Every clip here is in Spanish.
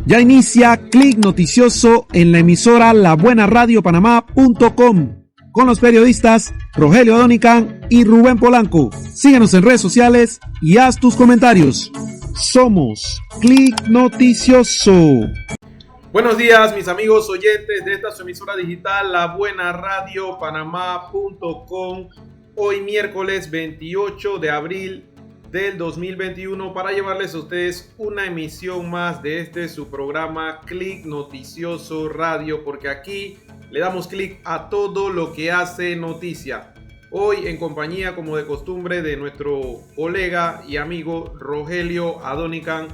Ya inicia Clic Noticioso en la emisora labuenaradiopanamá.com con los periodistas Rogelio Adonican y Rubén Polanco. Síguenos en redes sociales y haz tus comentarios. Somos Clic Noticioso. Buenos días, mis amigos oyentes de esta su emisora digital labuenaradiopanamá.com. Hoy miércoles 28 de abril del 2021 para llevarles a ustedes una emisión más de su programa Clic Noticioso Radio, porque aquí le damos clic a todo lo que hace noticia. Hoy en compañía, como de costumbre, de nuestro colega y amigo Rogelio Adonican,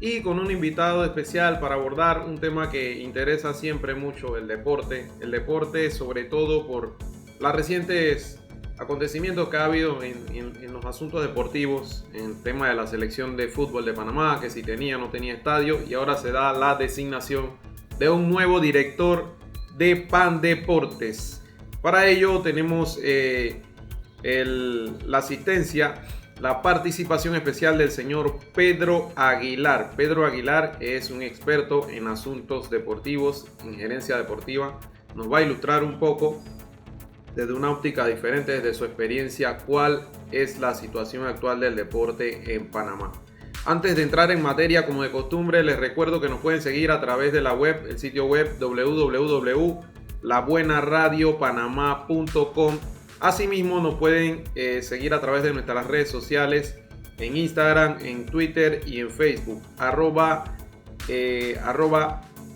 y con un invitado especial para abordar un tema que interesa siempre mucho: el deporte sobre todo por los recientes acontecimientos que ha habido en los asuntos deportivos, en el tema de la selección de fútbol de Panamá, que si tenía o no tenía estadio, y ahora se da la designación de un nuevo director de Pandeportes. Para ello tenemos la asistencia, la participación especial del señor Pedro Aguilar. Pedro Aguilar es un experto en asuntos deportivos, en gerencia deportiva. Nos va a ilustrar un poco, desde una óptica diferente, desde su experiencia, cuál es la situación actual del deporte en Panamá. Antes de entrar en materia, como de costumbre, les recuerdo que nos pueden seguir a través de la web, el sitio web www.labuenaradiopanamá.com. Asimismo, nos pueden seguir a través de nuestras redes sociales, en Instagram, en Twitter y en Facebook,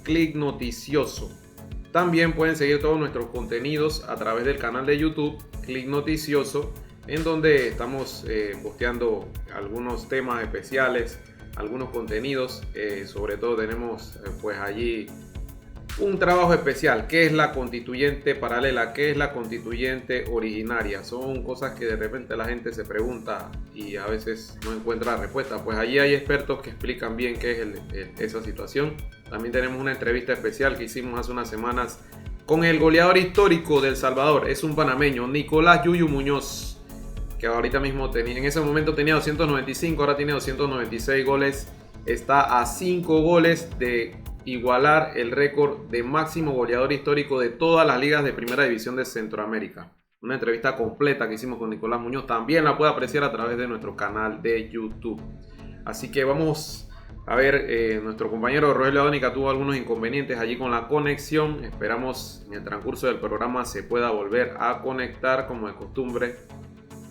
Clic Noticioso. También pueden seguir todos nuestros contenidos a través del canal de YouTube Clic Noticioso, en donde estamos posteando algunos temas especiales, algunos contenidos. Sobre todo tenemos pues allí un trabajo especial: ¿qué es la constituyente paralela? ¿Qué es la constituyente originaria? Son cosas que de repente la gente se pregunta y a veces no encuentra la respuesta. Pues allí hay expertos que explican bien qué es esa situación. También tenemos una entrevista especial que hicimos hace unas semanas con el goleador histórico de El Salvador. Es un panameño, Nicolás Yuyu Muñoz, que ahorita mismo en ese momento tenía 295, ahora tiene 296 goles. Está a 5 goles de igualar el récord de máximo goleador histórico de todas las ligas de primera división de Centroamérica. Una entrevista completa que hicimos con Nicolás Muñoz, también la puede apreciar a través de nuestro canal de YouTube. Así que vamos a ver, nuestro compañero Rogelio Adonican tuvo algunos inconvenientes allí con la conexión. Esperamos en el transcurso del programa se pueda volver a conectar como de costumbre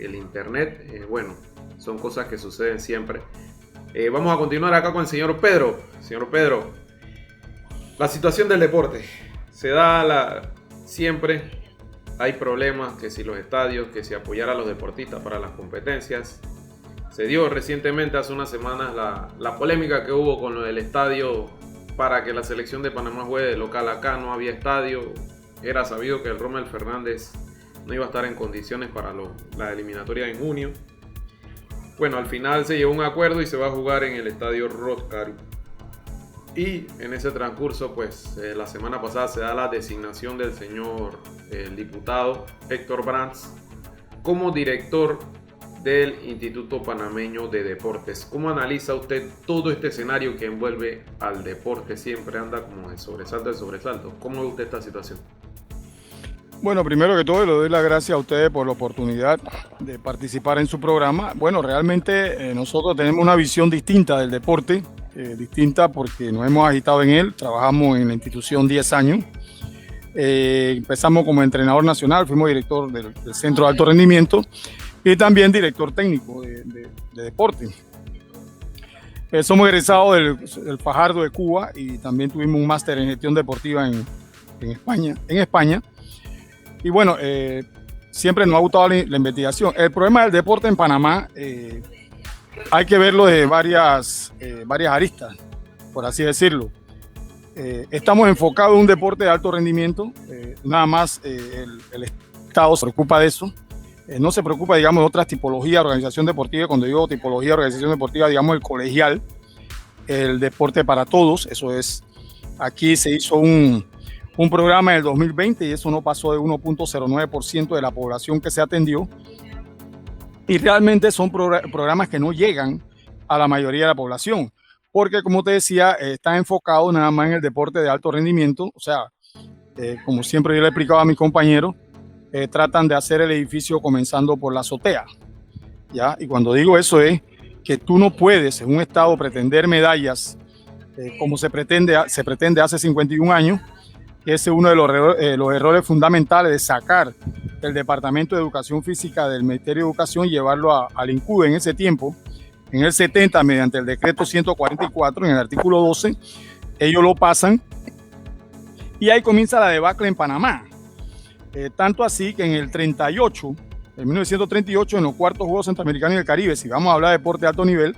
el internet. Bueno, son cosas que suceden siempre. Vamos a continuar acá con el señor Pedro. Señor Pedro, la situación del deporte se da siempre. Hay problemas, que si los estadios, que si apoyar a los deportistas para las competencias. Se dio recientemente, hace unas semanas, la polémica que hubo con lo del estadio para que la selección de Panamá juegue de local acá. No había estadio. Era sabido que el Rommel Fernández no iba a estar en condiciones para la eliminatoria en junio. Bueno, al final se llegó a un acuerdo y se va a jugar en el estadio Roscaru. Y en ese transcurso, pues la semana pasada se da la designación del señor el diputado Héctor Brands como director del Instituto Panameño de Deportes. ¿Cómo analiza usted todo este escenario que envuelve al deporte? Siempre anda como de sobresalto en sobresalto. ¿Cómo ve usted esta situación? Bueno, primero que todo le doy las gracias a ustedes por la oportunidad de participar en su programa. Bueno, realmente nosotros tenemos una visión distinta del deporte, distinta porque nos hemos agitado en él. Trabajamos en la institución 10 años. Empezamos como entrenador nacional, fuimos director del Centro de Alto Rendimiento y también director técnico de deporte. Somos egresados del Fajardo de Cuba y también tuvimos un máster en gestión deportiva en España. Y bueno, siempre nos ha gustado la investigación. El problema del deporte en Panamá hay que verlo de varias aristas, por así decirlo. Estamos enfocados en un deporte de alto rendimiento, nada más el Estado se preocupa de eso. No se preocupa, digamos, de otras tipologías de organización deportiva. Cuando digo tipología de organización deportiva, digamos el colegial, el deporte para todos. Eso es, aquí se hizo un programa en el 2020 y eso no pasó de 1.09% de la población que se atendió. Y realmente son programas que no llegan a la mayoría de la población. porque como te decía, está enfocado nada más en el deporte de alto rendimiento, o sea, como siempre yo le he explicado a mis compañeros, tratan de hacer el edificio comenzando por la azotea, ¿ya? Y cuando digo eso es que tú no puedes en un estado pretender medallas como se pretende hace 51 años, que ese es uno de los errores fundamentales de sacar el Departamento de Educación Física del Ministerio de Educación y llevarlo al INCUDE en ese tiempo, en el 70, mediante el decreto 144, en el artículo 12, ellos lo pasan y ahí comienza la debacle en Panamá. Tanto así que en el 38, en 1938, en los cuartos Juegos Centroamericanos y del Caribe, si vamos a hablar de deporte de alto nivel,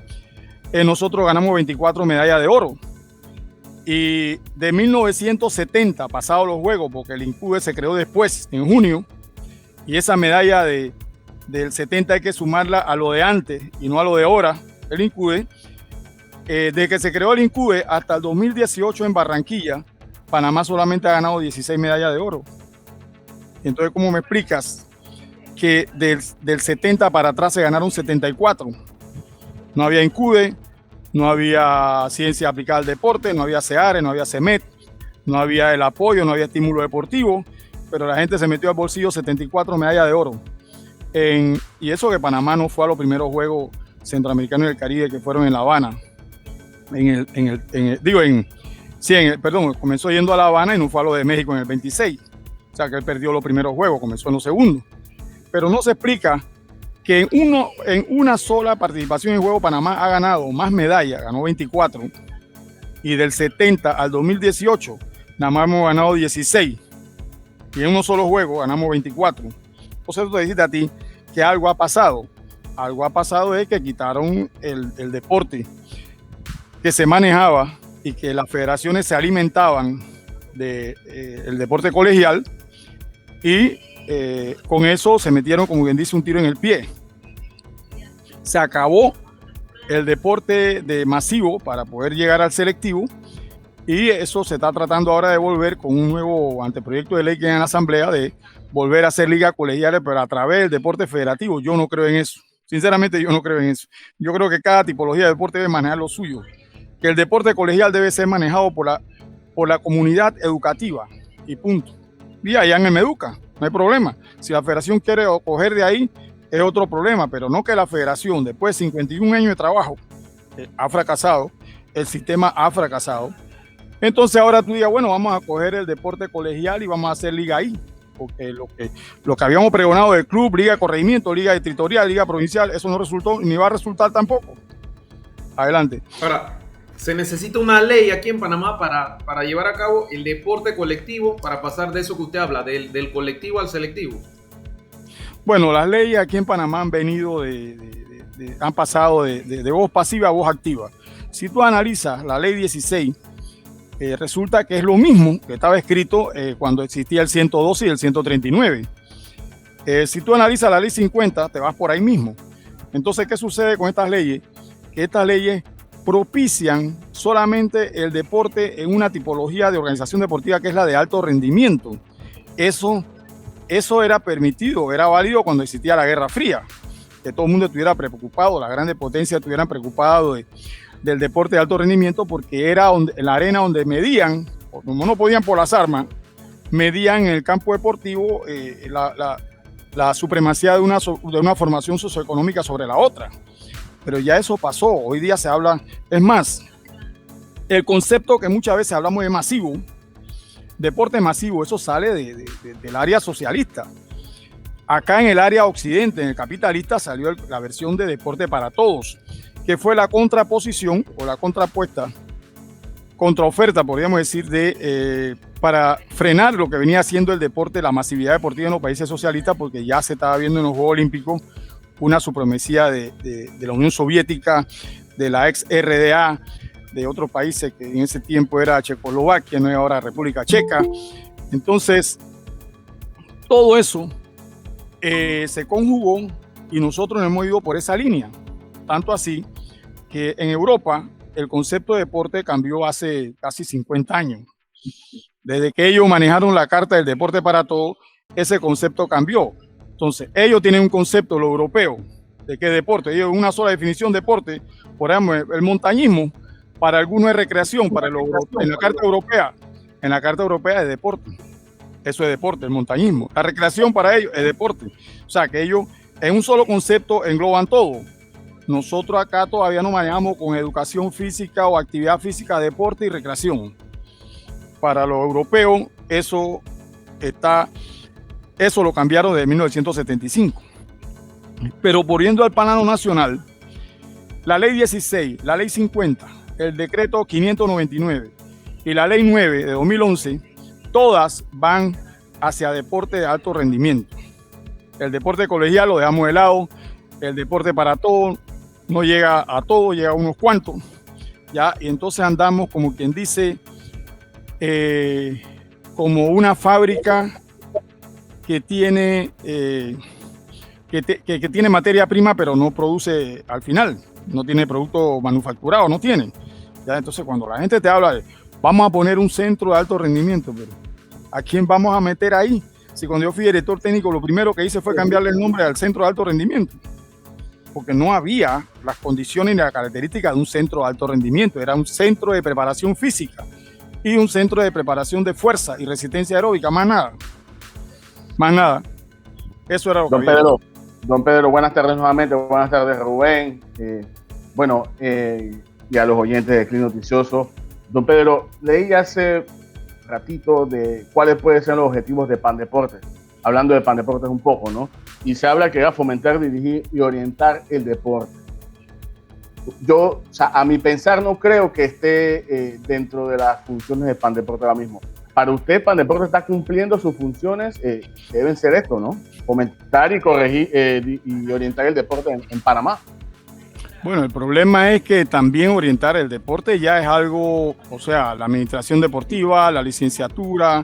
nosotros ganamos 24 medallas de oro. Y de 1970, pasados los Juegos, porque el INCUDE se creó después, en junio, y esa medalla del 70 hay que sumarla a lo de antes y no a lo de ahora, el INCUDE. Desde que se creó el INCUDE hasta el 2018 en Barranquilla, Panamá solamente ha ganado 16 medallas de oro. Entonces, ¿cómo me explicas que del 70 para atrás se ganaron 74? No había INCUDE, no había ciencia aplicada al deporte, no había CEARE, no había CEMET, no había el apoyo, no había estímulo deportivo, pero la gente se metió al bolsillo 74 medallas de oro. Y eso que Panamá no fue a los primeros Juegos Centroamericanos del Caribe que fueron en La Habana. Comenzó yendo a La Habana y no fue a lo de México en el 26. O sea que él perdió los primeros Juegos, comenzó en los segundos. Pero no se explica que en una sola participación en Juego Panamá ha ganado más medallas, ganó 24, y del 70 al 2018 nada más hemos ganado 16, y en uno solo juego ganamos 24. Entonces tú te dices a ti que algo ha pasado. Algo ha pasado es que quitaron el deporte que se manejaba y que las federaciones se alimentaban del deporte colegial, y con eso se metieron, como quien dice, un tiro en el pie. Se acabó el deporte de masivo para poder llegar al selectivo, y eso se está tratando ahora de volver con un nuevo anteproyecto de ley que hay en la Asamblea, de volver a hacer ligas colegiales, pero a través del deporte federativo. Yo no creo en eso. Sinceramente, yo no creo en eso. Yo creo que cada tipología de deporte debe manejar lo suyo. Que el deporte colegial debe ser manejado por la comunidad educativa y punto. Y allá en el Meduca, no hay problema. Si la federación quiere coger de ahí, es otro problema, pero no que la federación, después de 51 años de trabajo, ha fracasado, el sistema ha fracasado. Entonces ahora tú digas, bueno, vamos a coger el deporte colegial y vamos a hacer liga ahí, porque lo que habíamos pregonado del club, liga de corregimiento, liga distritorial, liga provincial, eso no resultó ni va a resultar tampoco. Adelante. Ahora, se necesita una ley aquí en Panamá para llevar a cabo el deporte colectivo, para pasar de eso que usted habla, del colectivo al selectivo. Bueno, las leyes aquí en Panamá han venido han pasado de voz pasiva a voz activa. Si tú analizas la ley 16, resulta que es lo mismo que estaba escrito cuando existía el 112 y el 139. Si tú analizas la ley 50, te vas por ahí mismo. Entonces, ¿qué sucede con estas leyes? Que estas leyes propician solamente el deporte en una tipología de organización deportiva que es la de alto rendimiento. Eso era permitido, era válido cuando existía la Guerra Fría, que todo el mundo estuviera preocupado, las grandes potencias estuvieran preocupadas del deporte de alto rendimiento, porque era en la arena donde medían, como no podían por las armas, medían en el campo deportivo la supremacía de una formación socioeconómica sobre la otra. Pero ya eso pasó, hoy día se habla, es más, el concepto que muchas veces hablamos de masivo, deporte masivo, eso sale del área socialista. Acá en el área occidente, en el capitalista, salió la versión de deporte para todos, que fue la contraposición o la contraoferta, podríamos decir, para frenar lo que venía siendo el deporte, la masividad deportiva en los países socialistas, porque ya se estaba viendo en los Juegos Olímpicos una supremacía de la Unión Soviética, de la ex RDA, de otros países que en ese tiempo era Checoslovaquia, no es ahora República Checa. Entonces, todo eso se conjugó y nosotros nos hemos ido por esa línea. Tanto así que en Europa el concepto de deporte cambió hace casi 50 años. Desde que ellos manejaron la Carta del Deporte para Todos, ese concepto cambió. Entonces, ellos tienen un concepto, los europeos, de qué deporte. Ellos una sola definición de deporte. Por ejemplo, el montañismo para algunos es recreación, en la Carta Europea es deporte. Eso es deporte, el montañismo. La recreación para ellos es deporte. O sea, que ellos en un solo concepto engloban todo. Nosotros acá todavía nos manejamos con educación física o actividad física, deporte y recreación. Para los europeos, eso lo cambiaron desde 1975. Pero volviendo al plano nacional, la ley 16, la ley 50, el decreto 599 y la ley 9 de 2011, todas van hacia deporte de alto rendimiento. El deporte colegial lo dejamos de lado, el deporte para todos no llega a todos, llega a unos cuantos, ¿ya? Y entonces andamos, como quien dice, como una fábrica que tiene, que tiene materia prima, pero no produce al final, no tiene producto manufacturado, no tiene. ¿Ya? Entonces, cuando la gente te habla de vamos a poner un centro de alto rendimiento, pero ¿a quién vamos a meter ahí? Si cuando yo fui director técnico, lo primero que hice fue cambiarle el nombre al centro de alto rendimiento, porque no había las condiciones ni las características de un centro de alto rendimiento. Era un centro de preparación física y un centro de preparación de fuerza y resistencia aeróbica, más nada. Más nada. Eso era lo que había. Don Pedro, buenas tardes nuevamente. Buenas tardes, Rubén. Y a los oyentes de Clic Noticioso. Don Pedro, leí hace ratito de cuáles pueden ser los objetivos de Pandeportes. Hablando de Pandeportes un poco, ¿no? Y se habla que va a fomentar, dirigir y orientar el deporte. Yo, o sea, a mi pensar, no creo que esté dentro de las funciones de Pandeportes ahora mismo. Para usted, Pandeportes está cumpliendo sus funciones, deben ser esto, ¿no? Fomentar y corregir y orientar el deporte en Panamá. Bueno, el problema es que también orientar el deporte ya es algo, o sea, la administración deportiva, la licenciatura,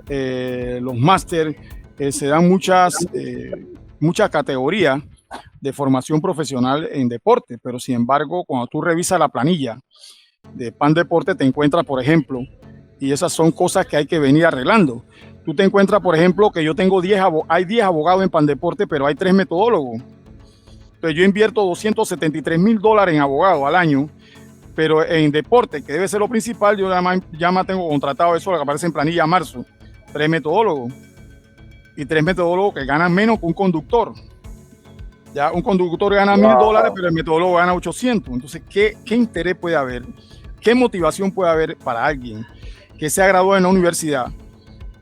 los máster, se dan muchas categorías de formación profesional en deporte, pero sin embargo, cuando tú revisas la planilla de Pandeporte, te encuentras, por ejemplo, y esas son cosas que hay que venir arreglando. Tú te encuentras, por ejemplo, que yo tengo 10 abogados en Pandeporte, pero hay 3 metodólogos. Entonces yo invierto $273,000 en abogados al año, pero en deporte, que debe ser lo principal, yo ya me tengo contratado eso, lo que aparece en planilla a marzo, 3 metodólogos. Y 3 metodólogos que ganan menos que un conductor. Ya un conductor gana $1,000, pero el metodólogo gana 800. Entonces, ¿qué interés puede haber? ¿Qué motivación puede haber para alguien que se ha graduado en la universidad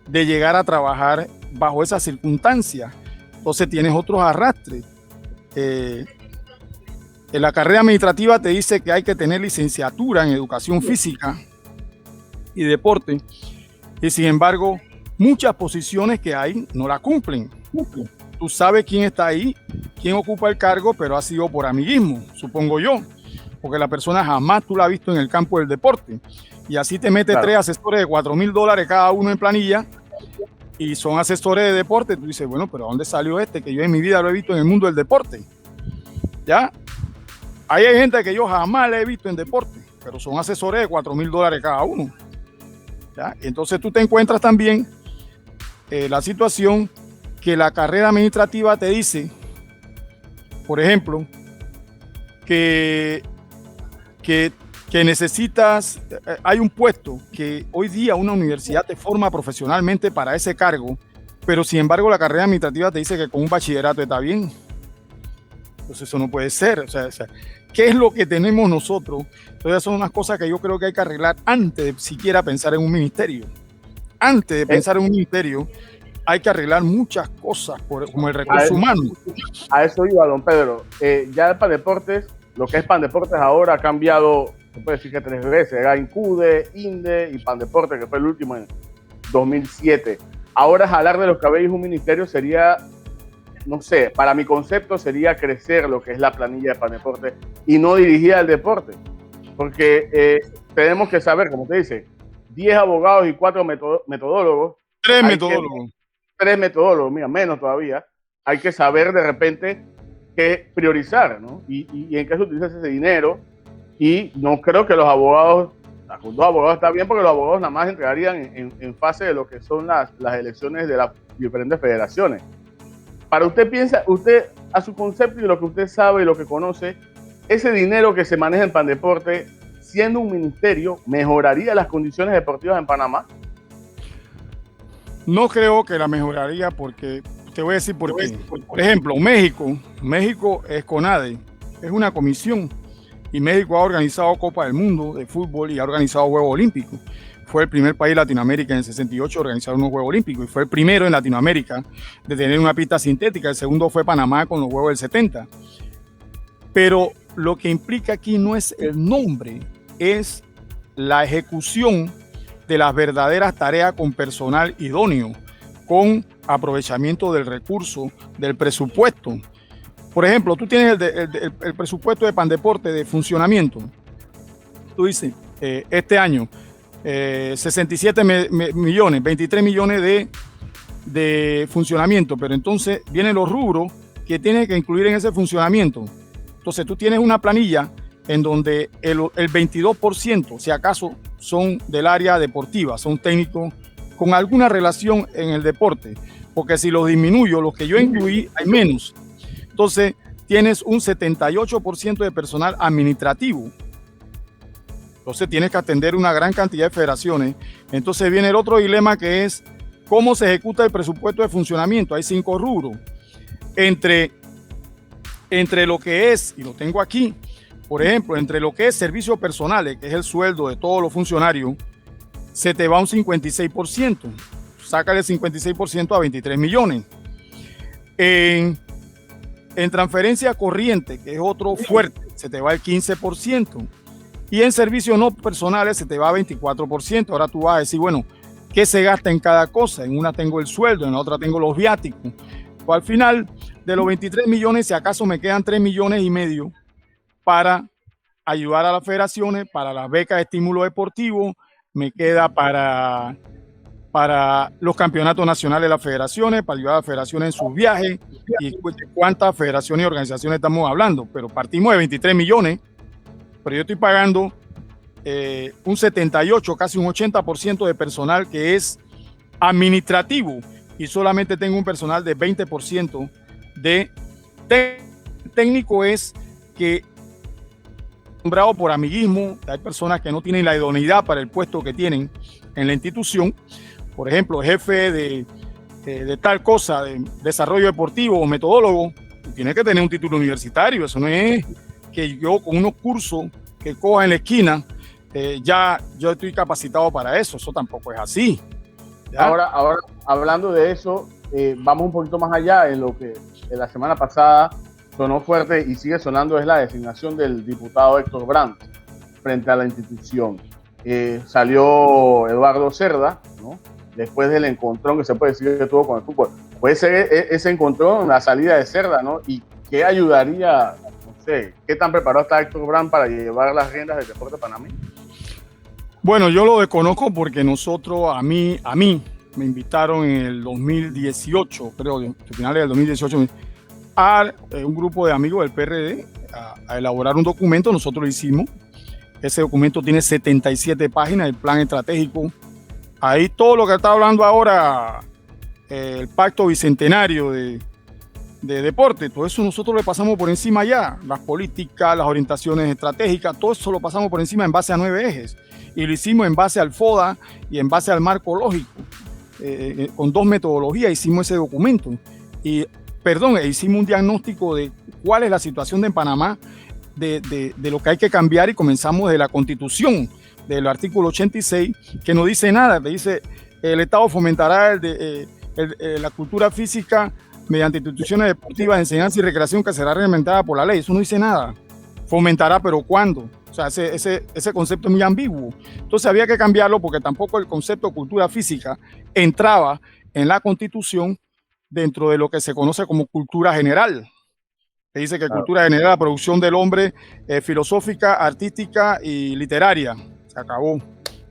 de llegar a trabajar bajo esas circunstancias? Entonces tienes otros arrastres. En la carrera administrativa te dice que hay que tener licenciatura en educación física y deporte, y sin embargo muchas posiciones que hay no la cumplen. Tú sabes quién está ahí, quién ocupa el cargo, pero ha sido por amiguismo, supongo yo, porque la persona jamás tú la has visto en el campo del deporte, y así te mete 3 asesores de $4,000 cada uno en planilla, y son asesores de deporte. Tú dices, bueno, pero ¿dónde salió este? Que yo en mi vida lo he visto en el mundo del deporte. ¿Ya? Ahí hay gente que yo jamás le he visto en deporte, pero son asesores de $4,000 cada uno. ¿Ya? Y entonces tú te encuentras también la situación que la carrera administrativa te dice, por ejemplo, que necesitas, hay un puesto que hoy día una universidad te forma profesionalmente para ese cargo, pero sin embargo la carrera administrativa te dice que con un bachillerato está bien. Entonces eso no puede ser. O sea, ¿qué es lo que tenemos nosotros? Entonces son unas cosas que yo creo que hay que arreglar antes de siquiera pensar en un ministerio. Antes de pensar en un ministerio, hay que arreglar muchas cosas como el recurso humano. A eso iba, don Pedro. Ya el Pandeportes, lo que es Pandeportes ahora ha cambiado, se puede decir que 3 veces. Era INCUDE, INDE y Pandeportes, que fue el último en 2007. Ahora jalar de los cabellos un ministerio sería, no sé, para mi concepto sería crecer lo que es la planilla de Pandeportes y no dirigir al deporte. Porque tenemos que saber, como usted dice, 10 abogados y 4 metodólogos. 3 metodólogos. 3 metodólogos, mira, menos todavía. Hay que saber de repente qué priorizar, ¿no? Y en qué se utiliza ese dinero. Y no creo que los abogados, con 2 abogados está bien, porque los abogados nada más entregarían en fase de lo que son las elecciones de las diferentes federaciones. Para usted piensa, usted a su concepto y lo que usted sabe y lo que conoce, ese dinero que se maneja en Pandeporte, siendo un ministerio, mejoraría las condiciones deportivas en Panamá? No creo que la mejoraría porque, te voy a decir por qué. Por ejemplo, México es CONADE, es una comisión, y México ha organizado Copa del Mundo de fútbol y ha organizado Juegos Olímpicos. Fue el primer país de Latinoamérica en el 68 a organizar unos Juegos Olímpicos y fue el primero en Latinoamérica de tener una pista sintética. El segundo fue Panamá con los Juegos del 70. Pero lo que implica aquí no es el nombre, es la ejecución de las verdaderas tareas con personal idóneo, con aprovechamiento del recurso, del presupuesto. Por ejemplo, tú tienes el presupuesto de Pandeporte de funcionamiento. Tú dices, este año, 67 millones, 23 millones de funcionamiento, pero entonces vienen los rubros que tienes que incluir en ese funcionamiento. Entonces tú tienes una planilla en donde el 22%, si acaso, son del área deportiva, son técnicos con alguna relación en el deporte, porque si los disminuyo, los que yo incluí, hay menos. Entonces tienes un 78% de personal administrativo. Entonces tienes que atender una gran cantidad de federaciones. Entonces viene el otro dilema, que es cómo se ejecuta el presupuesto de funcionamiento. Hay 5 rubros. Entre lo que es, y lo tengo aquí, por ejemplo, entre lo que es servicios personales, que es el sueldo de todos los funcionarios, se te va un 56%. Sácale el 56% a 23 millones. En transferencia corriente, que es otro fuerte, se te va el 15%. Y en servicios no personales se te va 24%. Ahora tú vas a decir, bueno, ¿qué se gasta en cada cosa? En una tengo el sueldo, en la otra tengo los viáticos. Pues al final, de los 23 millones, si acaso me quedan 3 millones y medio para ayudar a las federaciones, para las becas de estímulo deportivo, me queda para los campeonatos nacionales de las federaciones, para ayudar a las federaciones en sus viajes, y cuántas federaciones y organizaciones estamos hablando. Pero partimos de 23 millones, pero yo estoy pagando un 78, casi un 80% de personal que es administrativo, y solamente tengo un personal de 20% de técnico. Es que nombrado por amiguismo, hay personas que no tienen la idoneidad para el puesto que tienen en la institución. Por ejemplo, jefe de tal cosa, de desarrollo deportivo o metodólogo, tiene que tener un título universitario. Eso no es que yo con unos cursos que coja en la esquina, ya yo estoy capacitado para eso. Eso tampoco es así. ¿Ya? Ahora, hablando de eso, vamos un poquito más allá. En lo que en la semana pasada sonó fuerte y sigue sonando, es la designación del diputado Héctor Brandt frente a la institución. Salió Eduardo Cerda, ¿no? Después del encontrón que se puede decir que tuvo con el fútbol. Puede ser ese encontrón, la salida de Cerda, ¿no? Y qué ayudaría, no sé, qué tan preparado está Héctor Brandt para llevar las riendas del deporte panameño. Bueno, yo lo desconozco porque a mí me invitaron en el 2018, creo, a finales del 2018, a un grupo de amigos del PRD a elaborar un documento. Nosotros lo hicimos. Ese documento tiene 77 páginas, el plan estratégico. Ahí todo lo que está hablando ahora, el pacto bicentenario de deporte, todo eso nosotros le pasamos por encima ya. Las políticas, las orientaciones estratégicas, todo eso lo pasamos por encima en base a 9 ejes. Y lo hicimos en base al FODA y en base al marco lógico. Con 2 metodologías hicimos ese documento. Hicimos un diagnóstico de cuál es la situación de Panamá, de lo que hay que cambiar, y comenzamos de la Constitución, del artículo 86, que no dice nada. Te dice, el Estado fomentará la cultura física mediante instituciones deportivas de enseñanza y recreación que será reglamentada por la ley. Eso no dice nada. Fomentará, pero ¿cuándo? O sea, ese concepto es muy ambiguo. Entonces había que cambiarlo, porque tampoco el concepto de cultura física entraba en la Constitución dentro de lo que se conoce como cultura general. Se dice que cultura general es la producción del hombre filosófica, artística y literaria. Se acabó.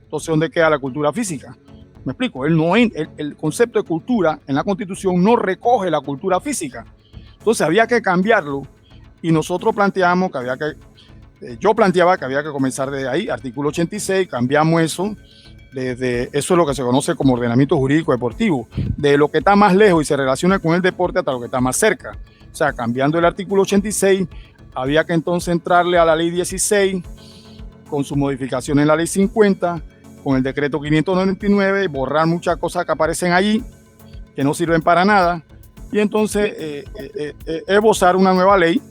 Entonces, ¿dónde queda la cultura física? Me explico. El concepto de cultura en la Constitución no recoge la cultura física. Entonces había que cambiarlo, y nosotros planteamos que yo planteaba que había que comenzar desde ahí, artículo 86, cambiamos eso. Eso es lo que se conoce como ordenamiento jurídico deportivo, de lo que está más lejos y se relaciona con el deporte hasta lo que está más cerca. O sea, cambiando el artículo 86, había que entonces entrarle a la ley 16 con su modificación en la ley 50, con el decreto 599, borrar muchas cosas que aparecen allí, que no sirven para nada, y entonces esbozar una nueva ley,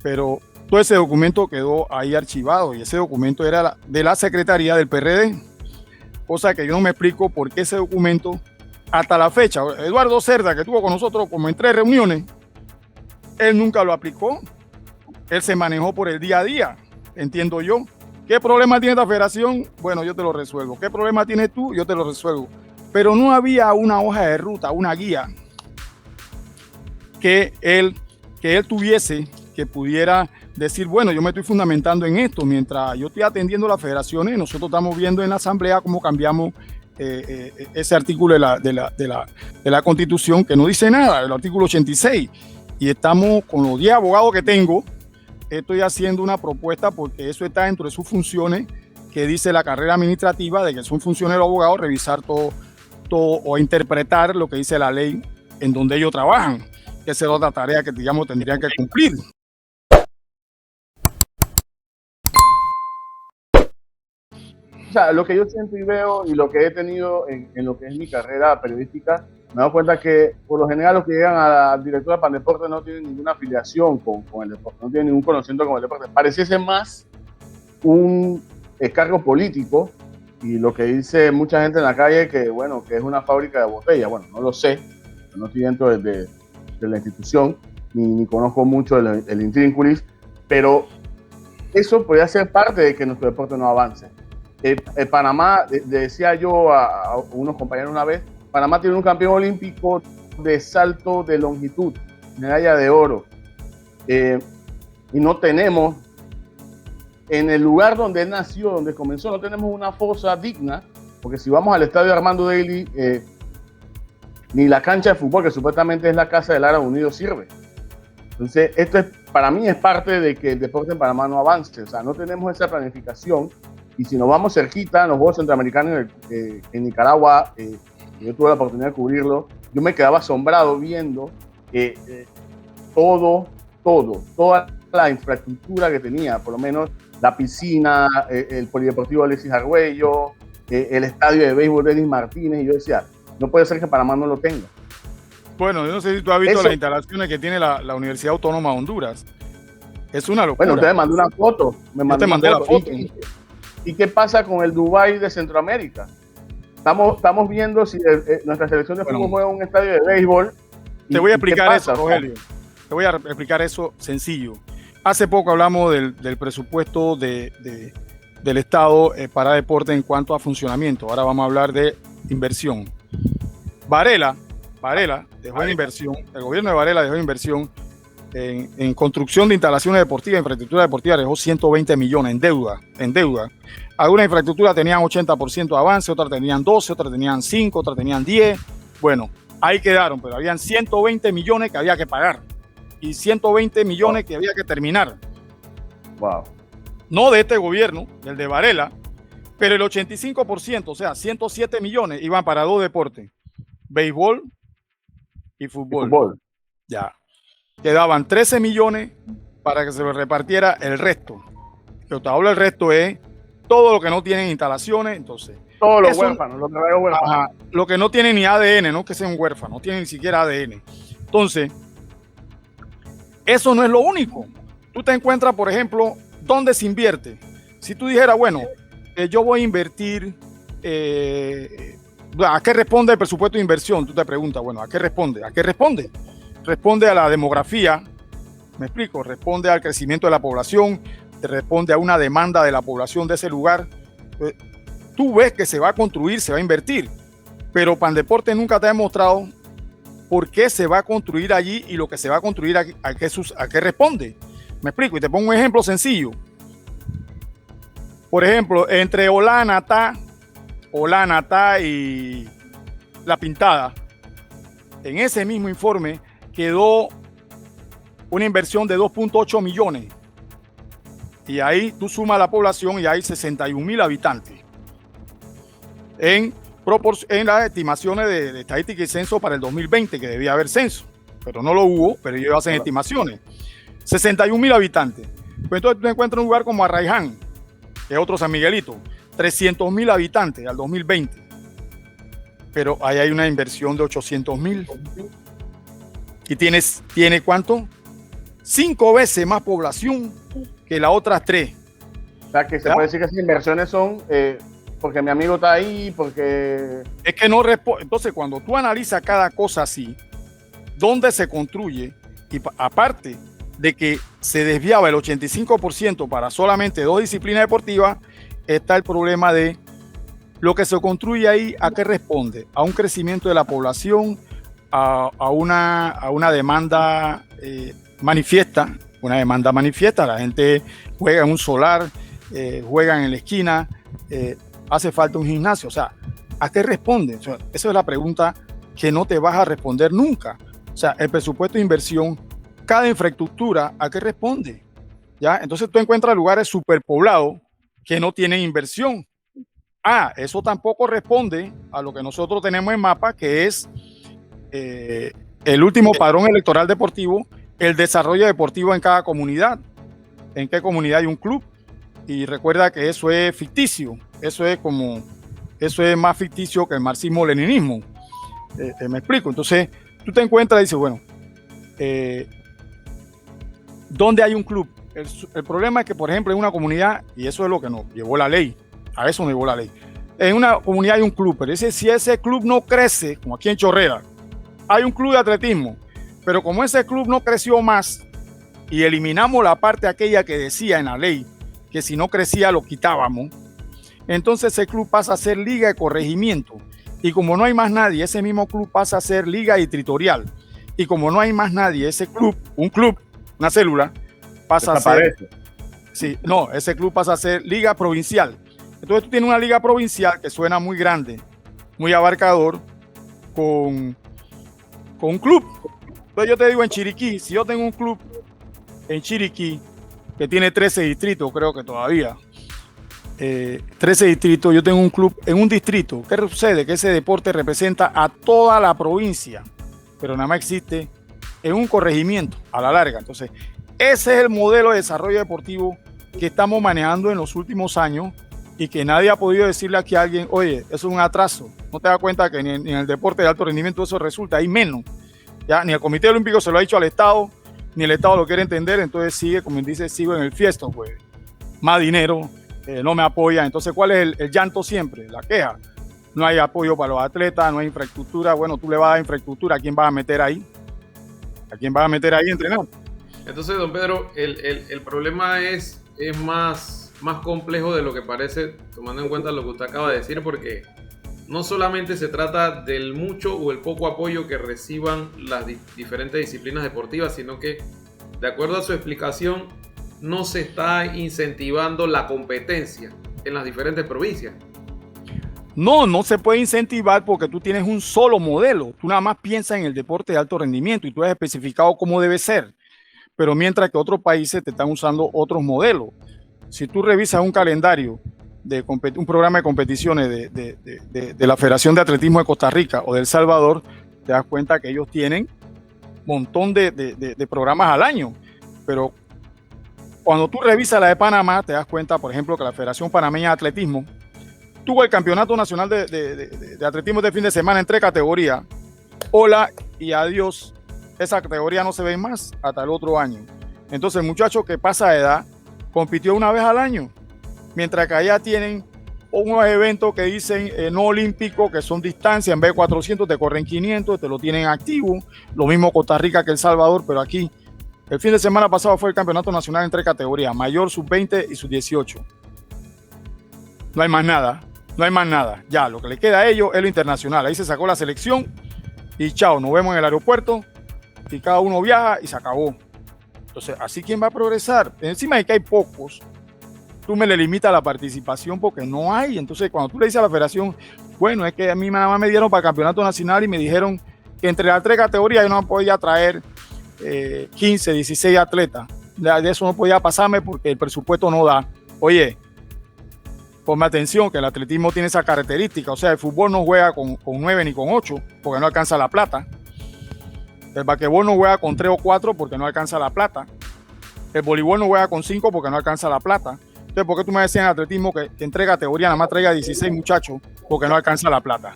pero todo ese documento quedó ahí archivado, y ese documento era de la Secretaría del PRD, cosa que yo no me explico por qué ese documento, hasta la fecha, Eduardo Cerda, que estuvo con nosotros como en 3 reuniones, él nunca lo aplicó, él se manejó por el día a día, entiendo yo. ¿Qué problema tiene esta federación? Bueno, yo te lo resuelvo. ¿Qué problema tienes tú? Yo te lo resuelvo. Pero no había una hoja de ruta, una guía que él tuviese, que pudiera decir, bueno, yo me estoy fundamentando en esto, mientras yo estoy atendiendo las federaciones, nosotros estamos viendo en la asamblea cómo cambiamos ese artículo de la Constitución, que no dice nada, el artículo 86, y estamos con los 10 abogados que tengo, estoy haciendo una propuesta porque eso está dentro de sus funciones, que dice la carrera administrativa, de que son funciones de los abogados revisar todo o interpretar lo que dice la ley en donde ellos trabajan, que esa es otra tarea que, digamos, tendrían que cumplir. O sea, lo que yo siento y veo y lo que he tenido en lo que es mi carrera periodística, me he dado cuenta que por lo general los que llegan a la directora de Pandeporte no tienen ninguna afiliación con el deporte, no tienen ningún conocimiento con el deporte. Pareciese más un cargo político, y lo que dice mucha gente en la calle que, bueno, que es una fábrica de botellas. Bueno, no lo sé, no estoy dentro de la institución, ni conozco mucho el intrínculis, pero eso podría ser parte de que nuestro deporte no avance. Panamá, decía yo a unos compañeros una vez, Panamá tiene un campeón olímpico de salto de longitud, medalla de oro, y no tenemos, en el lugar donde él nació, donde comenzó, no tenemos una fosa digna, porque si vamos al estadio Armando Daly, ni la cancha de fútbol, que supuestamente es la casa del Árabe Unido, sirve. Entonces, esto para mí es parte de que el deporte en Panamá no avance, o sea, no tenemos esa planificación. Y si nos vamos cerquita, en los Juegos Centroamericanos en Nicaragua, yo tuve la oportunidad de cubrirlo, yo me quedaba asombrado viendo toda la infraestructura que tenía, por lo menos la piscina, el polideportivo Alexis Argüello, el estadio de béisbol Denis Martínez, y yo decía, no puede ser que Panamá no lo tenga. Bueno, yo no sé si tú has visto las instalaciones que tiene la Universidad Autónoma de Honduras. Es una locura. Bueno, usted me mandó una foto. Yo te mandé la foto. ¿Y qué pasa con el Dubái de Centroamérica? Estamos viendo si nuestra selección de fútbol juega en un estadio de béisbol. Te voy a explicar eso, Rogelio. Te voy a explicar eso sencillo. Hace poco hablamos del presupuesto del Estado para deporte en cuanto a funcionamiento. Ahora vamos a hablar de inversión. Varela dejó en inversión, el gobierno de Varela dejó inversión en construcción de instalaciones deportivas, infraestructura deportiva, dejó 120 millones en deuda. Algunas infraestructuras tenían 80% de avance, otras tenían 12, otras tenían 5, otras tenían 10. Bueno, ahí quedaron, pero habían 120 millones que había que pagar y 120 millones que había que terminar. Wow. No de este gobierno, del de Varela, pero el 85%, o sea, 107 millones iban para 2 deportes, béisbol y fútbol. Ya. Quedaban 13 millones para que se repartiera el resto. Pero te hablo, el resto es todo lo que no tienen instalaciones, entonces. Todos los huérfanos, los trabajos huérfanos. Ajá, lo que no tienen ni ADN, no que sea un huérfano, no tienen ni siquiera ADN. Entonces, eso no es lo único. Tú te encuentras, por ejemplo, ¿dónde se invierte? Si tú dijeras, bueno, yo voy a invertir, ¿a qué responde el presupuesto de inversión? Tú te preguntas, bueno, ¿a qué responde? ¿A qué responde? Responde a la demografía, me explico, responde al crecimiento de la población, responde a una demanda de la población de ese lugar. Tú ves que se va a construir, se va a invertir, pero Pandeporte nunca te ha demostrado por qué se va a construir allí y lo que se va a construir a qué responde. Me explico, y te pongo un ejemplo sencillo. Por ejemplo, entre Olanatá y La Pintada, en ese mismo informe quedó una inversión de 2.8 millones. Y ahí tú sumas la población y hay 61,000 habitantes. En las estimaciones de estadística y censo para el 2020, que debía haber censo, pero no lo hubo, pero ellos hacen estimaciones. 61,000 habitantes. Pues entonces tú te encuentras un lugar como Arraiján, que es otro San Miguelito, 300.000 habitantes al 2020. Pero ahí hay una inversión de 800.000. Y tiene ¿cuánto? 5 veces más población que las otras 3. O sea, que se puede decir que esas inversiones son porque mi amigo está ahí, porque... Es que no responde. Entonces, cuando tú analizas cada cosa así, dónde se construye, y aparte de que se desviaba el 85% para solamente 2 disciplinas deportivas, está el problema de lo que se construye ahí, ¿a qué responde? A un crecimiento de la población, a una demanda manifiesta, la gente juega en un solar, juegan en la esquina, hace falta un gimnasio, o sea, ¿a qué responde? O sea, esa es la pregunta que no te vas a responder nunca. O sea, el presupuesto de inversión, cada infraestructura, ¿a qué responde? ¿Ya? Entonces tú encuentras lugares superpoblados que no tienen inversión. Eso tampoco responde a lo que nosotros tenemos en mapa, que es el último padrón electoral deportivo, el desarrollo deportivo en cada comunidad. En qué comunidad hay un club. Y recuerda que eso es ficticio. Eso es más ficticio que el marxismo-leninismo. Me explico. Entonces, tú te encuentras y dices, bueno, ¿dónde hay un club? El problema es que, por ejemplo, en una comunidad, y eso es lo que nos llevó la ley, a eso nos llevó la ley. En una comunidad hay un club, pero si ese club no crece, como aquí en Chorrera, hay un club de atletismo, pero como ese club no creció más y eliminamos la parte aquella que decía en la ley que si no crecía lo quitábamos, entonces ese club pasa a ser liga de corregimiento. Y como no hay más nadie, ese mismo club pasa a ser liga distritorial. Y como no hay más nadie, ese club, una célula, pasa a ser... ese club pasa a ser liga provincial. Entonces tú tienes una liga provincial que suena muy grande, muy abarcador, con un club. Entonces yo te digo, en Chiriquí, si yo tengo un club en Chiriquí que tiene 13 distritos, creo que todavía, 13 distritos, yo tengo un club en un distrito. ¿Qué sucede? Que ese deporte representa a toda la provincia, pero nada más existe en un corregimiento a la larga. Entonces, ese es el modelo de desarrollo deportivo que estamos manejando en los últimos años y que nadie ha podido decirle aquí a alguien, oye, eso es un atraso. No te das cuenta que ni en el deporte de alto rendimiento eso resulta, hay menos. Ya, ni el Comité Olímpico se lo ha dicho al Estado, ni el Estado lo quiere entender, entonces sigue, como dice, sigo en el fiesto, pues, más dinero, no me apoya. Entonces, ¿cuál es el llanto siempre? La queja. No hay apoyo para los atletas, no hay infraestructura. Bueno, tú le vas a dar infraestructura, ¿a quién vas a meter ahí? ¿A quién vas a meter ahí a entrenar? Entonces, don Pedro, el problema es más complejo de lo que parece, tomando en cuenta lo que usted acaba de decir, porque no solamente se trata del mucho o el poco apoyo que reciban las diferentes disciplinas deportivas, sino que, de acuerdo a su explicación, no se está incentivando la competencia en las diferentes provincias. No se puede incentivar porque tú tienes un solo modelo. Tú nada más piensas en el deporte de alto rendimiento y tú has especificado cómo debe ser. Pero mientras que otros países te están usando otros modelos. Si tú revisas un calendario de un programa de competiciones de la Federación de Atletismo de Costa Rica o de El Salvador, te das cuenta que ellos tienen un montón de programas al año. Pero cuando tú revisas la de Panamá, te das cuenta, por ejemplo, que la Federación Panameña de Atletismo tuvo el Campeonato Nacional de Atletismo de fin de semana en 3 categorías. Hola y adiós. Esa categoría no se ve más hasta el otro año. Entonces el muchacho que pasa de edad compitió una vez al año. Mientras que allá tienen unos eventos que dicen no olímpicos, que son distancia, en vez de 400 te corren 500, te lo tienen activo. Lo mismo Costa Rica que El Salvador, pero aquí el fin de semana pasado fue el Campeonato Nacional en 3 categorías, mayor, sub-20 y sub-18. No hay más nada. No hay más nada. Ya, lo que le queda a ellos es lo internacional. Ahí se sacó la selección y chao, nos vemos en el aeropuerto y cada uno viaja y se acabó. Entonces, ¿así quién va a progresar? Encima de que hay pocos, tú me le limitas la participación porque no hay. Entonces, cuando tú le dices a la federación, bueno, es que a mí nada más me dieron para el campeonato nacional y me dijeron que entre las 3 categorías yo no podía traer 15, 16 atletas. De eso no podía pasarme porque el presupuesto no da. Oye, ponme atención que el atletismo tiene esa característica, o sea, el fútbol no juega con 9 ni con 8 porque no alcanza la plata. El basquetbol no juega con 3 o 4 porque no alcanza la plata. El voleibol no juega con 5 porque no alcanza la plata. Entonces, ¿por qué tú me decías en atletismo que entre categoría nada más traiga 16 muchachos porque no alcanza la plata?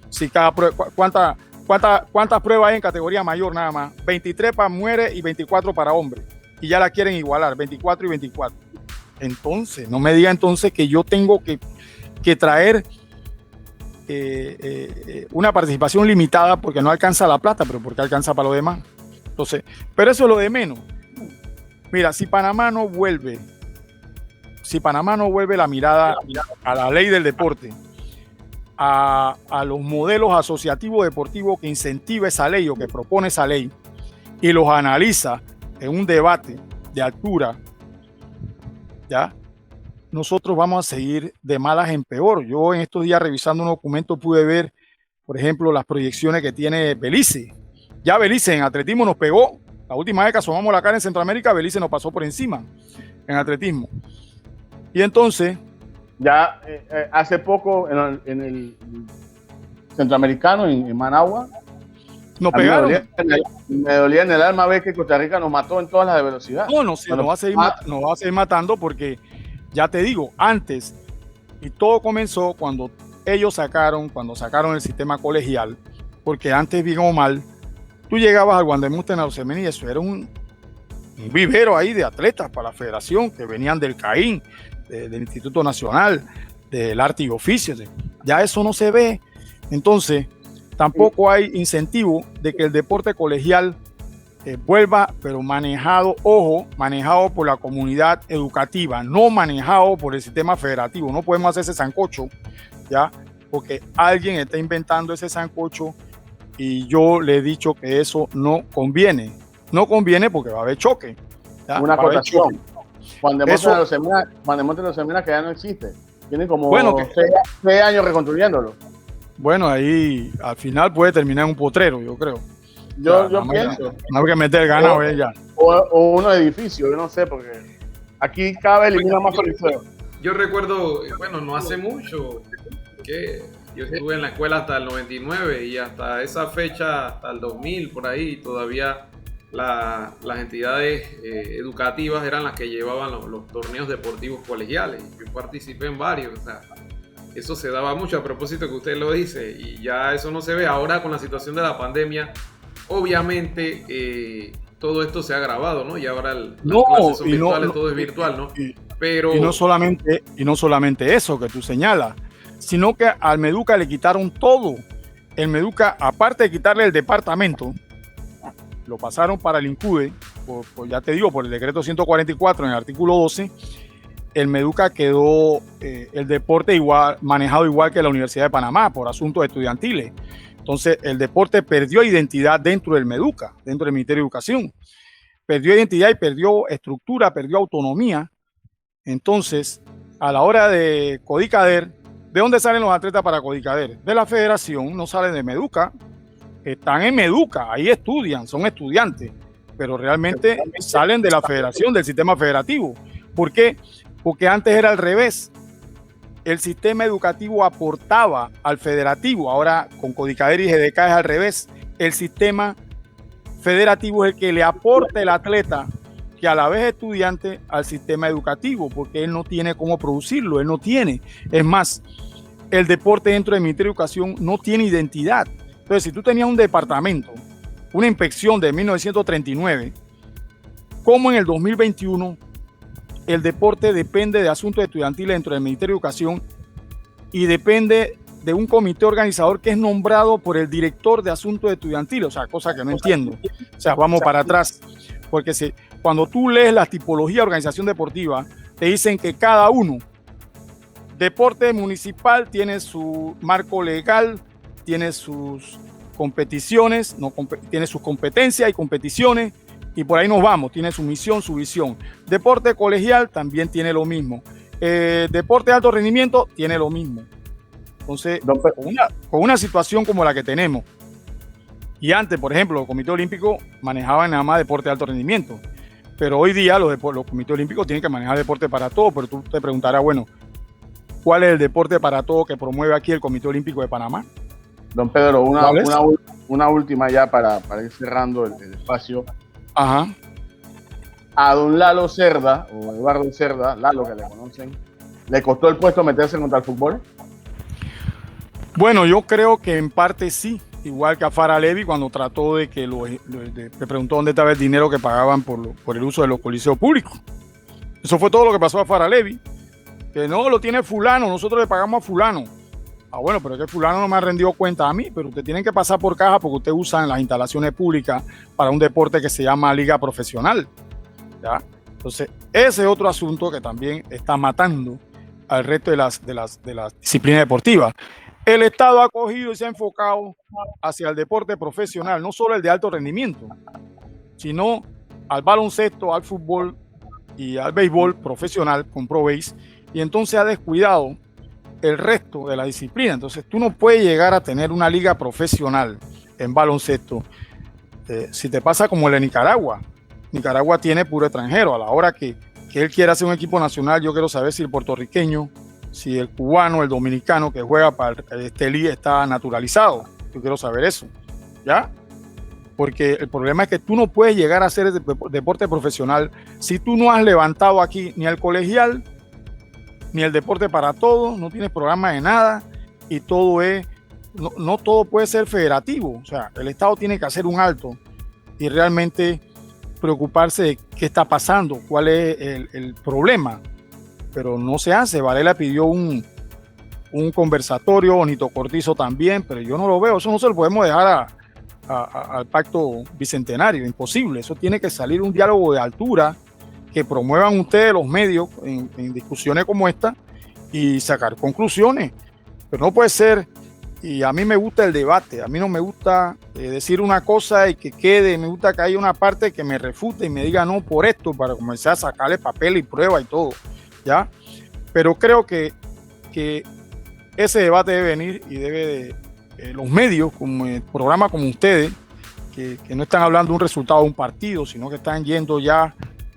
Si cada ¿cuántas pruebas hay en categoría mayor nada más? 23 para mujeres y 24 para hombres. Y ya la quieren igualar, 24 y 24. Entonces, no me diga entonces que yo tengo que traer una participación limitada porque no alcanza la plata, pero porque alcanza para lo demás. Entonces, pero eso es lo de menos. Mira, si Panamá no vuelve la mirada a la ley del deporte, a los modelos asociativos deportivos que incentiva esa ley o que propone esa ley y los analiza en un debate de altura, ¿ya? Nosotros vamos a seguir de malas en peor. Yo en estos días revisando un documento pude ver, por ejemplo, las proyecciones que tiene Belice. Ya Belice en atletismo nos pegó. La última vez que asomamos la cara en Centroamérica, Belice nos pasó por encima en atletismo. Y entonces... Ya hace poco en el Centroamericano, en Managua, nos pegaron. Me dolía en el alma ver que Costa Rica nos mató en todas las velocidades. Nos va a seguir matando porque, ya te digo, antes, y todo comenzó cuando sacaron el sistema colegial, porque antes, bien o mal, tú llegabas al Guandemuste en Arosemení y eso era un vivero ahí de atletas para la federación que venían del CAIN, del Instituto Nacional, del Arte y Oficios. Ya eso no se ve. Entonces, tampoco hay incentivo de que el deporte colegial vuelva, pero manejado por la comunidad educativa, no manejado por el sistema federativo. No podemos hacer ese sancocho, ¿ya? Porque alguien está inventando ese sancocho y yo le he dicho que eso no conviene. No conviene porque va a haber choque. ¿Ya? Una acotación. Cuando demuestren los seminarios que ya no existe. Tienen como 6 años reconstruyéndolo. Bueno, ahí al final puede terminar en un potrero, yo creo. Yo pienso. No hay que meter ganado ya. O unos edificios, yo no sé, porque aquí cada vez elimina más coliseo. Yo recuerdo, bueno, no hace mucho, que yo estuve en la escuela hasta el 99 y hasta esa fecha, hasta el 2000, por ahí, todavía las entidades educativas eran las que llevaban los torneos deportivos colegiales. Yo participé en varios, o sea, eso se daba mucho a propósito que usted lo dice y ya eso no se ve. Ahora con la situación de la pandemia, obviamente todo esto se ha agravado, ¿no? Y ahora las clases son virtuales, todo es virtual, ¿no? Pero... Y no solamente eso que tú señalas, sino que al Meduca le quitaron todo. El Meduca, aparte de quitarle el departamento, lo pasaron para el INCUDE, ya te digo, por el decreto 144 en el artículo 12, el Meduca quedó el deporte manejado igual que la Universidad de Panamá por asuntos estudiantiles. Entonces, el deporte perdió identidad dentro del Meduca, dentro del Ministerio de Educación. Perdió identidad y perdió estructura, perdió autonomía. Entonces, a la hora de Codicader, ¿de dónde salen los atletas para Codicader? De la federación, no salen de Meduca. Están en Meduca, ahí estudian, son estudiantes, pero realmente salen de la federación, del sistema federativo. ¿Por qué? Porque antes era al revés. El sistema educativo aportaba al federativo, ahora con Codicader y GDK es al revés. El sistema federativo es el que le aporta el atleta, que a la vez es estudiante, al sistema educativo, porque él no tiene cómo producirlo, él no tiene. Es más, el deporte dentro del Ministerio de Educación no tiene identidad. Entonces, si tú tenías un departamento, una inspección de 1939, ¿cómo en el 2021 el deporte depende de asuntos estudiantiles dentro del Ministerio de Educación y depende de un comité organizador que es nombrado por el director de asuntos estudiantiles? O sea, cosa que no entiendo. O sea, vamos para atrás. Porque cuando tú lees la tipología de organización deportiva, te dicen que cada uno, deporte municipal, tiene su marco legal, tiene sus competiciones, tiene sus competencias y competiciones, y por ahí nos vamos, tiene su misión, su visión. Deporte colegial también tiene lo mismo. Deporte de alto rendimiento tiene lo mismo. Entonces, con una situación como la que tenemos, y antes, por ejemplo, los comités olímpicos manejaban nada más deporte de alto rendimiento, pero hoy día los comités olímpicos tienen que manejar deporte para todo. Pero tú te preguntarás, bueno, ¿cuál es el deporte para todo que promueve aquí el Comité Olímpico de Panamá? Don Pedro, una última ya para ir cerrando el espacio. Ajá. a don Lalo Cerda, o Eduardo Cerda, Lalo que le conocen, le costó el puesto meterse contra el fútbol? Bueno, yo creo que en parte sí, igual que a Faralevi cuando trató de que le preguntó dónde estaba el dinero que pagaban por el uso de los coliseos públicos. Eso fue todo lo que pasó a Faralevi, que no lo tiene fulano, nosotros le pagamos a fulano. Bueno, pero es que fulano no me ha rendido cuenta a mí, pero usted tiene que pasar por caja porque usted usa en las instalaciones públicas para un deporte que se llama liga profesional, ¿ya? Entonces, ese es otro asunto que también está matando al resto de las disciplinas deportivas. El Estado ha cogido y se ha enfocado hacia el deporte profesional, no solo el de alto rendimiento, sino al baloncesto, al fútbol y al béisbol profesional con Pro Base, y entonces ha descuidado el resto de la disciplina. Entonces tú no puedes llegar a tener una liga profesional en baloncesto si te pasa como el de Nicaragua. Nicaragua tiene puro extranjero. A la hora que él quiera hacer un equipo nacional, yo quiero saber si el puertorriqueño, si el cubano, el dominicano que juega para este liga está naturalizado. Yo quiero saber eso, ¿ya? Porque el problema es que tú no puedes llegar a hacer el deporte profesional si tú no has levantado aquí ni el colegial, ni el deporte para todos, no tienes programa de nada y todo es, no todo puede ser federativo. O sea, el Estado tiene que hacer un alto y realmente preocuparse de qué está pasando, cuál es el problema, pero no se hace. Varela pidió un conversatorio, Bonito Cortizo también, pero yo no lo veo. Eso no se lo podemos dejar al pacto bicentenario, imposible. Eso tiene que salir un diálogo de altura que promuevan ustedes los medios en discusiones como esta y sacar conclusiones. Pero no puede ser, y a mí me gusta el debate, a mí no me gusta decir una cosa y que quede, me gusta que haya una parte que me refute y me diga no por esto, para comenzar a sacarle papel y prueba y todo, ¿ya? Pero creo que ese debate debe venir y debe de los medios, como programas como ustedes, que no están hablando de un resultado de un partido, sino que están yendo ya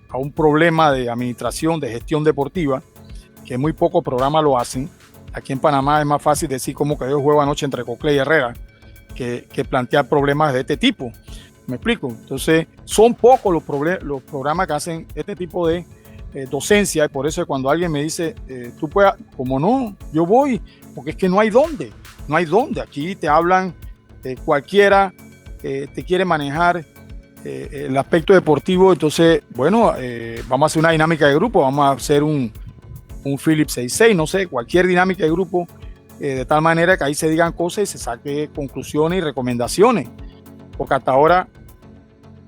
a un problema de administración, de gestión deportiva, que muy pocos programas lo hacen. Aquí en Panamá es más fácil decir cómo quedó el juego anoche entre Coclé y Herrera que plantear problemas de este tipo. ¿Me explico? Entonces, son pocos los programas que hacen este tipo de docencia, y por eso cuando alguien me dice, tú puedes, como no, yo voy, porque es que no hay dónde. Aquí te hablan, cualquiera te quiere manejar el aspecto deportivo. Entonces, bueno, vamos a hacer una dinámica de grupo, vamos a hacer un Philips 66, no sé, cualquier dinámica de grupo, de tal manera que ahí se digan cosas y se saque conclusiones y recomendaciones, porque hasta ahora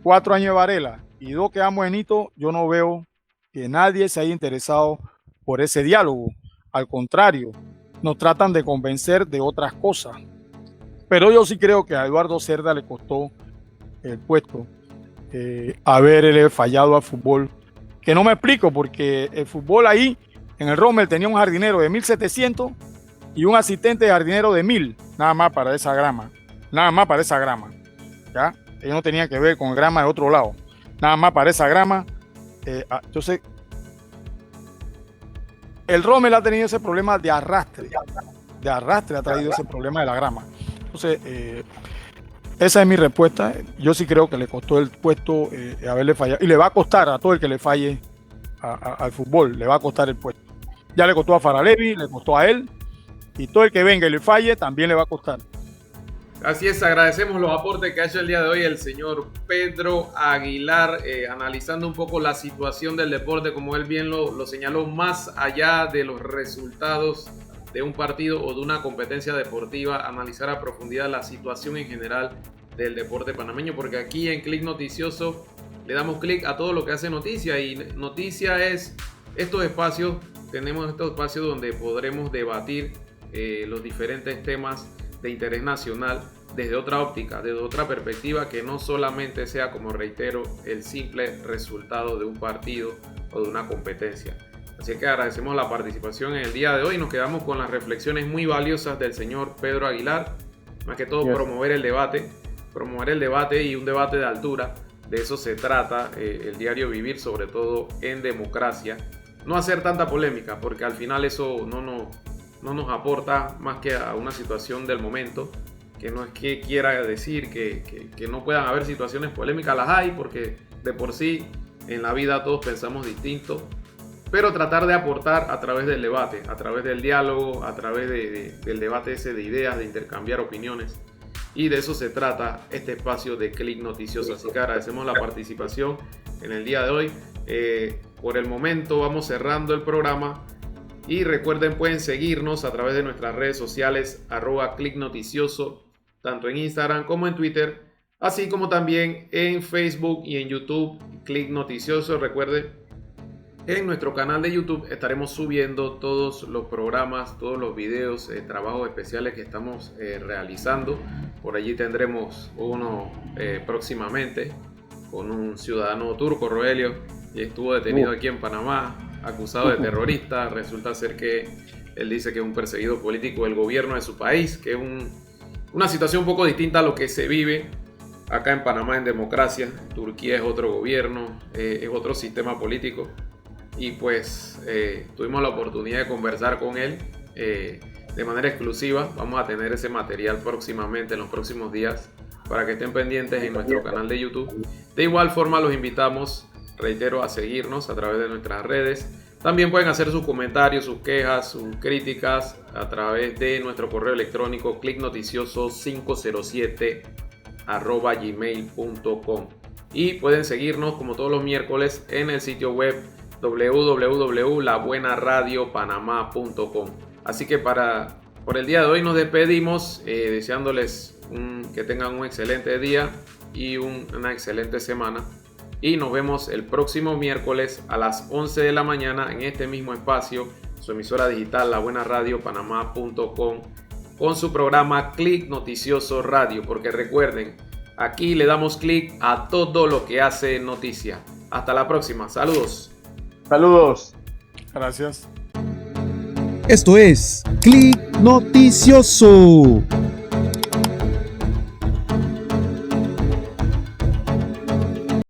4 años de Varela y 2 quedamos en hito. Yo no veo que nadie se haya interesado por ese diálogo. Al contrario, nos tratan de convencer de otras cosas. Pero yo sí creo que a Eduardo Cerda le costó el puesto haberle fallado al fútbol, que no me explico, porque el fútbol ahí en el Rommel tenía un jardinero de 1,700 y un asistente de jardinero de 1,000, nada más para esa grama, ¿ya? Ellos no tenían que ver con grama de otro lado, nada más para esa grama. Entonces, el Rommel ha tenido ese problema de arrastre ha traído ese problema de la grama. Entonces, esa es mi respuesta. Yo sí creo que le costó el puesto haberle fallado, y le va a costar a todo el que le falle al fútbol, le va a costar el puesto. Ya le costó a Faralevi, le costó a él, y todo el que venga y le falle también le va a costar. Así es, agradecemos los aportes que ha hecho el día de hoy el señor Pedro Aguilar, analizando un poco la situación del deporte, como él bien lo señaló, más allá de los resultados de un partido o de una competencia deportiva, analizar a profundidad la situación en general del deporte panameño, porque aquí en Click Noticioso le damos clic a todo lo que hace noticia, y noticia es estos espacios. Tenemos estos espacios donde podremos debatir los diferentes temas de interés nacional desde otra óptica, desde otra perspectiva, que no solamente sea, como reitero, el simple resultado de un partido o de una competencia. Así que agradecemos la participación en el día de hoy. Nos quedamos con las reflexiones muy valiosas del señor Pedro Aguilar. Más que todo, promover el debate y un debate de altura. De eso se trata el diario vivir, sobre todo en democracia. No hacer tanta polémica, porque al final eso no nos aporta más que a una situación del momento, que no es que quiera decir que no puedan haber situaciones polémicas, las hay, porque de por sí en la vida todos pensamos distinto, pero tratar de aportar a través del debate, a través del diálogo, a través del debate ese de ideas, de intercambiar opiniones. Y de eso se trata este espacio de Click Noticioso. Así que agradecemos la participación en el día de hoy. Por el momento vamos cerrando el programa. Y recuerden, pueden seguirnos a través de nuestras redes sociales, @clicknoticioso, tanto en Instagram como en Twitter, así como también en Facebook y en YouTube, Click Noticioso. Recuerden, en nuestro canal de YouTube estaremos subiendo todos los programas, todos los videos, trabajos especiales que estamos realizando. Por allí tendremos uno próximamente con un ciudadano turco, Rogelio, y estuvo detenido aquí en Panamá, acusado de terrorista. Resulta ser que él dice que es un perseguido político del gobierno de su país, que es una situación un poco distinta a lo que se vive acá en Panamá en democracia. Turquía es otro gobierno, es otro sistema político. Y pues tuvimos la oportunidad de conversar con él de manera exclusiva. Vamos a tener ese material próximamente, en los próximos días, para que estén pendientes en nuestro canal de YouTube. De igual forma los invitamos, reitero, a seguirnos a través de nuestras redes. También pueden hacer sus comentarios, sus quejas, sus críticas a través de nuestro correo electrónico clicknoticioso507@gmail.com. Y pueden seguirnos como todos los miércoles en el sitio web www.labuenaradiopanamá.com. Así que por el día de hoy nos despedimos, deseándoles que tengan un excelente día y una excelente semana. Y nos vemos el próximo miércoles a las 11 de la mañana en este mismo espacio, su emisora digital labuenaradiopanamá.com, con su programa Click Noticioso Radio. Porque recuerden, aquí le damos clic a todo lo que hace noticia. Hasta la próxima. Saludos. Saludos. Gracias. Esto es Click Noticioso.